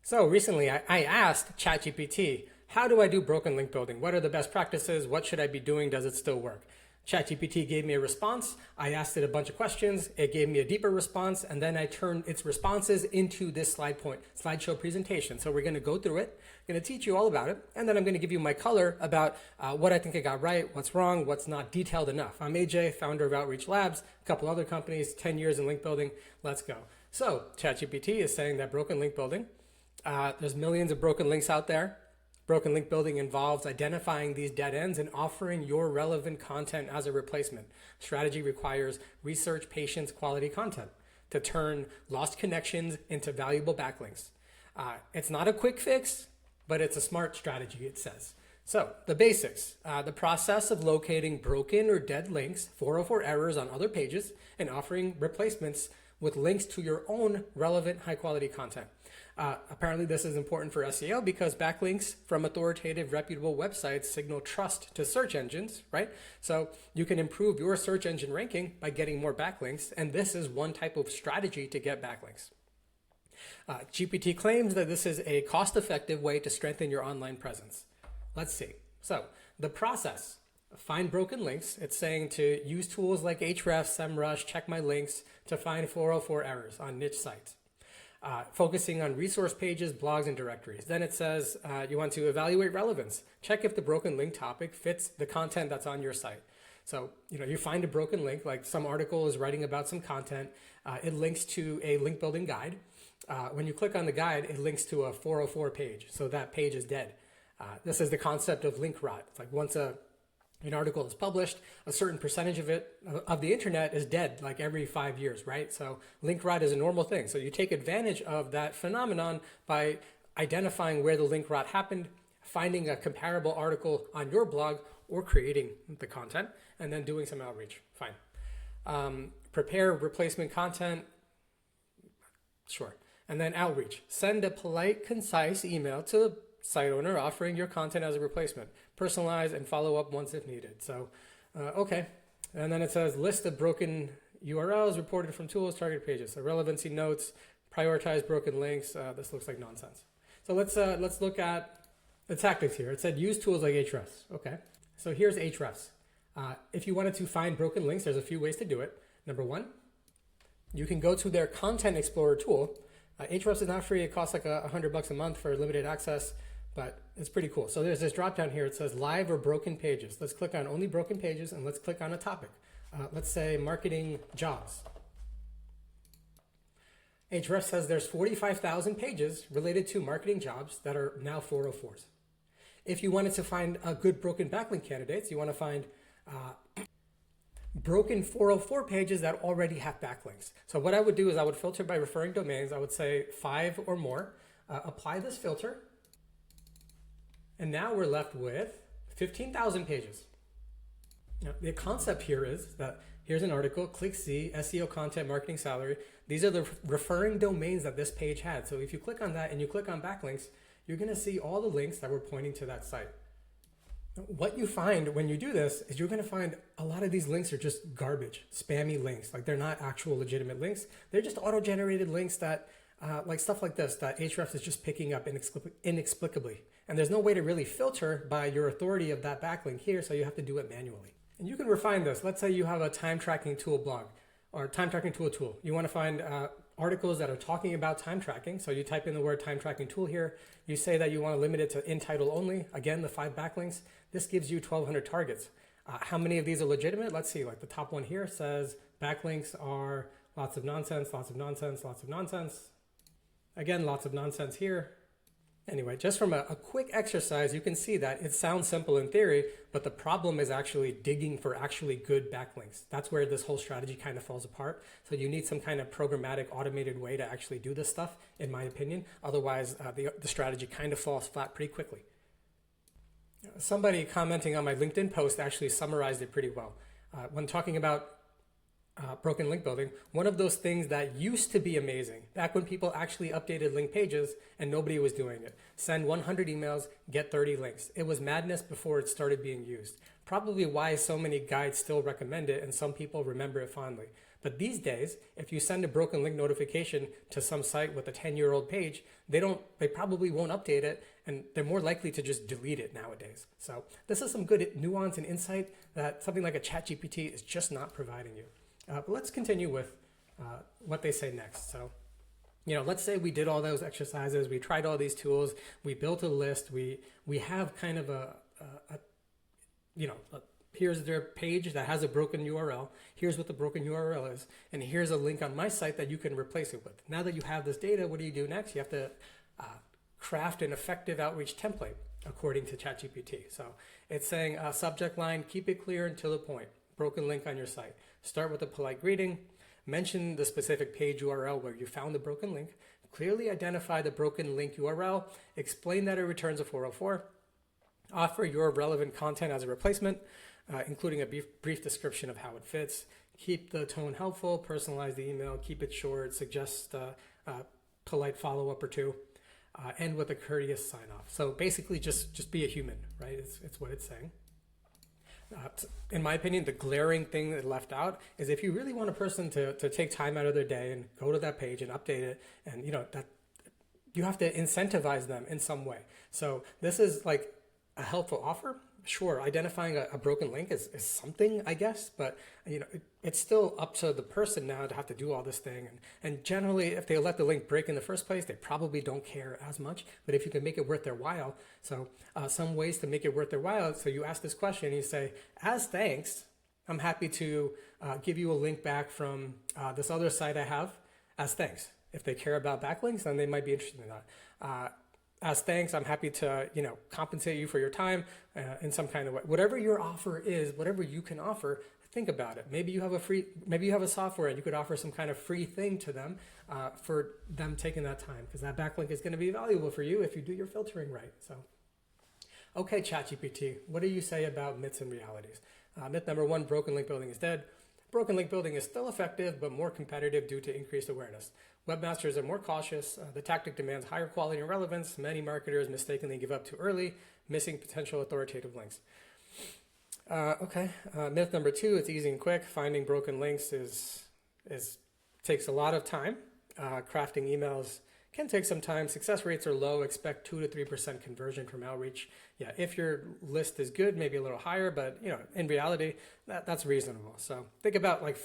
So recently I asked ChatGPT, how do I do broken link building? What are the best practices? What should I be doing? Does it still work? ChatGPT gave me a response. I asked it a bunch of questions. It gave me a deeper response, and then I turned its responses into this slideshow presentation. So we're going to go through it. I'm going to teach you all about it, and then I'm going to give you my color about what I think I got right, what's wrong, what's not detailed enough. I'm AJ, founder of Outreach Labs, a couple other companies, 10 years in link building. Let's go. So ChatGPT is saying that broken link building, there's millions of broken links out there. Broken link building involves identifying these dead ends and offering your relevant content as a replacement. Strategy requires research, patience, quality content to turn lost connections into valuable backlinks. It's not a quick fix, but it's a smart strategy, it says. So the basics, the process of locating broken or dead links, 404 errors on other pages, and offering replacements with links to your own relevant high quality content. Apparently this is important for SEO because backlinks from authoritative, reputable websites signal trust to search engines, right? So you can improve your search engine ranking by getting more backlinks, and this is one type of strategy to get backlinks. GPT claims that this is a cost-effective way to strengthen your online presence. Let's see. So the process, find broken links. It's saying to use tools like Ahrefs, SEMrush, check my links to find 404 errors on niche sites. Focusing on resource pages, blogs, and directories. Then it says you want to evaluate relevance. Check if the broken link topic fits the content that's on your site. So, you find a broken link, like some article is writing about some content. It links to a link building guide. When you click on the guide, it links to a 404 page. So that page is dead. This is the concept of link rot. It's like once an article is published, a certain percentage of the internet is dead like every 5 years, right? So link rot is a normal thing. So you take advantage of that phenomenon by identifying where the link rot happened, finding a comparable article on your blog or creating the content, and then doing some outreach. Fine. Prepare replacement content. Sure. And then outreach. Send a polite, concise email to the site owner offering your content as a replacement. Personalize and follow up once if needed. So, okay. And then it says list of broken URLs reported from tools, target pages. So relevancy notes, prioritize broken links. This looks like nonsense. So let's look at the tactics here. It said use tools like Ahrefs. Okay. So here's Ahrefs. If you wanted to find broken links, there's a few ways to do it. Number one, you can go to their Content Explorer tool. Ahrefs is not free. It costs like $100 a month for limited access, but it's pretty cool. So there's this drop down here. It says live or broken pages. Let's click on only broken pages and let's click on a topic. Let's say marketing jobs. Ahrefs says there's 45,000 pages related to marketing jobs that are now 404s. If you wanted to find a good broken backlink candidates, you want to find broken 404 pages that already have backlinks. So what I would do is I would filter by referring domains. I would say 5 or more. Apply this filter. And now we're left with 15,000 pages. Now, the concept here is that here's an article, click C, SEO content, marketing salary. These are the referring domains that this page had. So if you click on that and you click on backlinks, you're going to see all the links that were pointing to that site. What you find when you do this is you're going to find a lot of these links are just garbage, spammy links. Like they're not actual legitimate links. They're just auto-generated links that like stuff like this that Ahrefs is just picking up inexplicably. And there's no way to really filter by your authority of that backlink here, so you have to do it manually. And you can refine this. Let's say you have a time tracking tool blog or time tracking tool. You want to find articles that are talking about time tracking. So you type in the word time tracking tool here. You say that you want to limit it to in title only. Again, the 5 backlinks. This gives you 1,200 targets. How many of these are legitimate? Let's see, like the top one here says backlinks are lots of nonsense, lots of nonsense, lots of nonsense. Again, lots of nonsense here. Anyway, just from a quick exercise, you can see that it sounds simple in theory, but the problem is actually digging for actually good backlinks. That's where this whole strategy kind of falls apart. So you need some kind of programmatic, automated way to actually do this stuff, in my opinion. Otherwise, the strategy kind of falls flat pretty quickly. Somebody commenting on my LinkedIn post actually summarized it pretty well. When talking about broken link building, one of those things that used to be amazing, back when people actually updated link pages and nobody was doing it. Send 100 emails, get 30 links. It was madness before it started being used. Probably why so many guides still recommend it and some people remember it fondly. But these days, if you send a broken link notification to some site with a 10-year-old page, they probably won't update it, and they're more likely to just delete it nowadays. So this is some good nuance and insight that something like a ChatGPT is just not providing you. But let's continue with what they say next. So, let's say we did all those exercises, we tried all these tools, we built a list, we have kind of here's their page that has a broken URL, here's what the broken URL is, and here's a link on my site that you can replace it with. Now that you have this data, what do you do next? You have to craft an effective outreach template according to ChatGPT. So it's saying subject line, keep it clear and to the point. Broken link on your site. Start with a polite greeting. Mention the specific page URL where you found the broken link. Clearly identify the broken link URL. Explain that it returns a 404. Offer your relevant content as a replacement, including a brief description of how it fits. Keep the tone helpful. Personalize the email. Keep it short. Suggest a polite follow-up or two. End with a courteous sign-off. So basically, just be a human, right? It's what it's saying. In my opinion, the glaring thing that left out is if you really want a person to take time out of their day and go to that page and update it, and that you have to incentivize them in some way. So this is like a helpful offer. Sure, identifying a broken link is something, I guess, but it's still up to the person now to have to do all this thing. And generally, if they let the link break in the first place, they probably don't care as much. But if you can make it worth their while, so some ways to make it worth their while. So you ask this question, and you say, as thanks, I'm happy to give you a link back from this other site I have as thanks. If they care about backlinks, then they might be interested in that. As thanks, I'm happy to compensate you for your time in some kind of way. Whatever your offer is, whatever you can offer, think about it. Maybe you have a software and you could offer some kind of free thing to them for them taking that time, because that backlink is going to be valuable for you if you do your filtering right. So, okay, ChatGPT, what do you say about myths and realities? Myth number 1: broken link building is dead. Broken link building is still effective, but more competitive due to increased awareness. Webmasters are more cautious. The tactic demands higher quality and relevance. Many marketers mistakenly give up too early, missing potential authoritative links. Myth number 2: it's easy and quick. Finding broken links takes a lot of time. Crafting emails can take some time. Success rates are low. Expect 2 to 3% conversion from outreach. Yeah, if your list is good, maybe a little higher, but in reality, that's reasonable. So think about like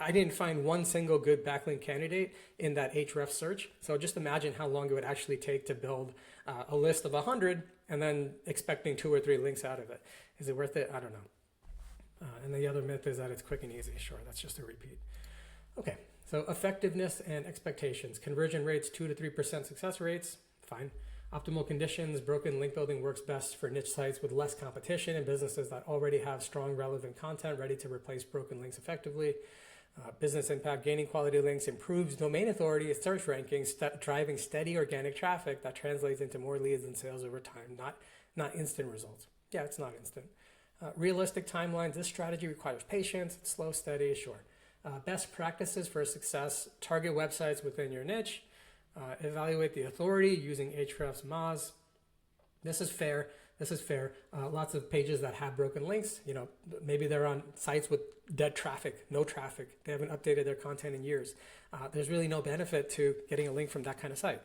I didn't find one single good backlink candidate in that Ahrefs search. So just imagine how long it would actually take to build a list of 100 and then expecting 2 or 3 links out of it. Is it worth it? I don't know. And the other myth is that it's quick and easy. Sure, that's just a repeat. Okay, so effectiveness and expectations. Conversion rates, 2 to 3% success rates, fine. Optimal conditions, broken link building works best for niche sites with less competition and businesses that already have strong relevant content ready to replace broken links effectively. Business impact, gaining quality links, improves domain authority, search rankings, driving steady organic traffic that translates into more leads and sales over time, not instant results. Yeah, it's not instant. Realistic timelines, this strategy requires patience, it's slow, steady, sure. Best practices for success, target websites within your niche, evaluate the authority using Ahrefs Moz. This is fair. Lots of pages that have broken links, maybe they're on sites with dead traffic, no traffic. They haven't updated their content in years. There's really no benefit to getting a link from that kind of site.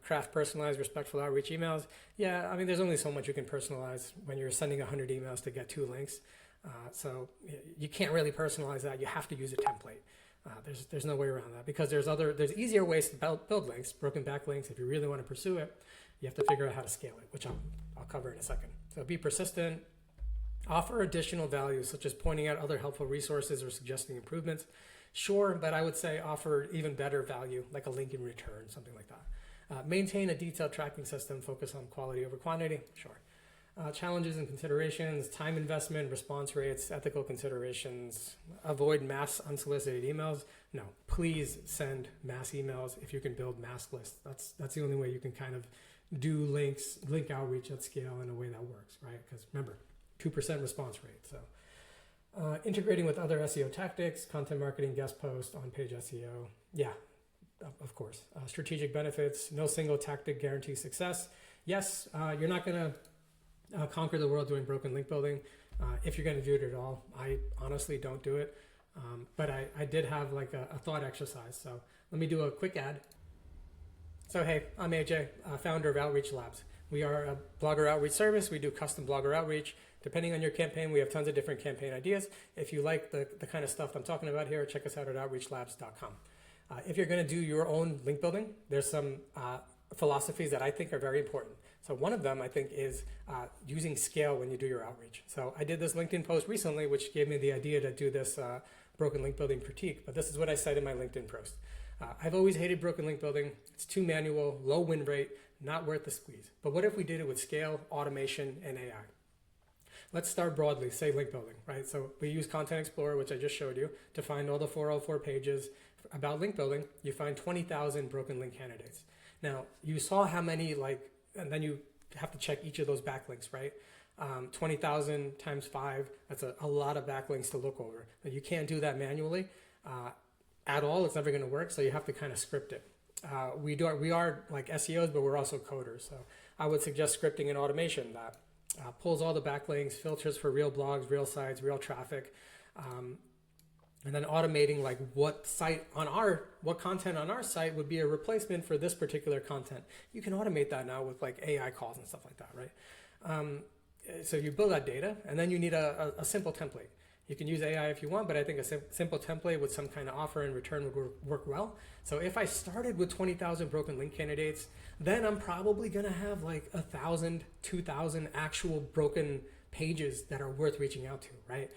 Craft personalized, respectful outreach emails. Yeah, I mean, there's only so much you can personalize when you're sending 100 emails to get 2 links. So you can't really personalize that. You have to use a template. There's no way around that, because there's easier ways to build links, broken backlinks. If you really want to pursue it, you have to figure out how to scale it, which I'll cover in a second. So be persistent. Offer additional value, such as pointing out other helpful resources or suggesting improvements. Sure, but I would say offer even better value, like a link in return, something like that. Maintain a detailed tracking system, focus on quality over quantity. Sure. Challenges and considerations, time investment, response rates, ethical considerations. Avoid mass unsolicited emails. No, please send mass emails if you can build mass lists. That's the only way you can kind of do link outreach at scale in a way that works, right? Because remember, 2% response rate. So integrating with other SEO tactics, content marketing, guest post, on-page SEO. Yeah, of course. Strategic benefits, no single tactic guarantees success. Yes, you're not going to conquer the world doing broken link building. If you're going to do it at all, I honestly don't do it. But I did have like a thought exercise. So let me do a quick ad. So hey, I'm AJ, founder of Outreach Labs. We are a blogger outreach service. We do custom blogger outreach. Depending on your campaign, we have tons of different campaign ideas. If you like the kind of stuff I'm talking about here, check us out at outreachlabs.com. If you're going to do your own link building, there's some philosophies that I think are very important. So one of them, I think, is using scale when you do your outreach. So I did this LinkedIn post recently, which gave me the idea to do this broken link building critique. But this is what I said in my LinkedIn post. I've always hated broken link building. It's too manual, low win rate, not worth the squeeze. But what if we did it with scale, automation, and AI? Let's start broadly, say link building, right? So we use Content Explorer, which I just showed you, to find all the 404 pages about link building. You find 20,000 broken link candidates. Now, you saw how many, and then you have to check each of those backlinks, right? 20,000 times 5, that's a lot of backlinks to look over. But you can't do that manually at all. It's never going to work, so you have to kind of script it. We are like SEOs, but we're also coders. So I would suggest scripting and automation that pulls all the backlinks, filters for real blogs, real sites, real traffic, and then automating like what content on our site would be a replacement for this particular content. You can automate that now with like AI calls and stuff like that, right? So you build that data, and then you need a simple template. You can use AI if you want, but I think a simple template with some kind of offer in return would work well. So if I started with 20,000 broken link candidates, then I'm probably going to have like 1,000, 2,000 actual broken pages that are worth reaching out to, right?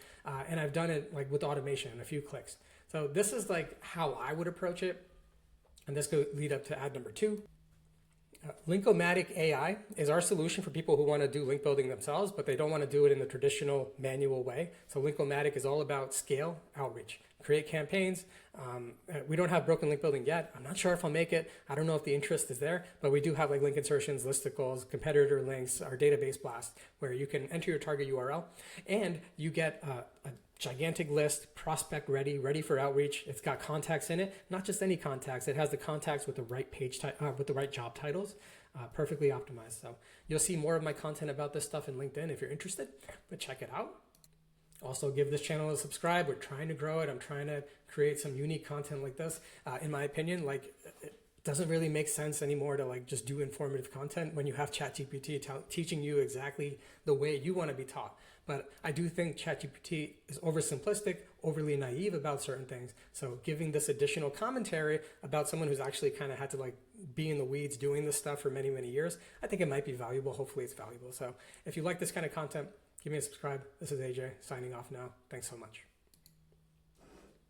And I've done it like with automation in a few clicks. So this is like how I would approach it. And this could lead up to ad number 2. Linkomatic.ai is our solution for people who want to do link building themselves, but they don't want to do it in the traditional manual way. So Linkomatic is all about scale, outreach, create campaigns. We don't have broken link building yet. I'm not sure if I'll make it. I don't know if the interest is there, but we do have like link insertions, listicles, competitor links, our database blast, where you can enter your target URL and you get a gigantic list, prospect ready for outreach. It's got contacts in it, not just any contacts. It has the contacts with the right with the right job titles, perfectly optimized. So you'll see more of my content about this stuff in LinkedIn if you're interested, but check it out. Also give this channel a subscribe. We're trying to grow it. I'm trying to create some unique content like this. In my opinion, like it doesn't really make sense anymore to like just do informative content when you have ChatGPT teaching you exactly the way you want to be taught. But I do think ChatGPT is oversimplistic, overly naive about certain things. So giving this additional commentary about someone who's actually kind of had to like be in the weeds doing this stuff for many, many years, I think it might be valuable. Hopefully it's valuable. So if you like this kind of content, give me a subscribe. This is AJ signing off now. Thanks so much.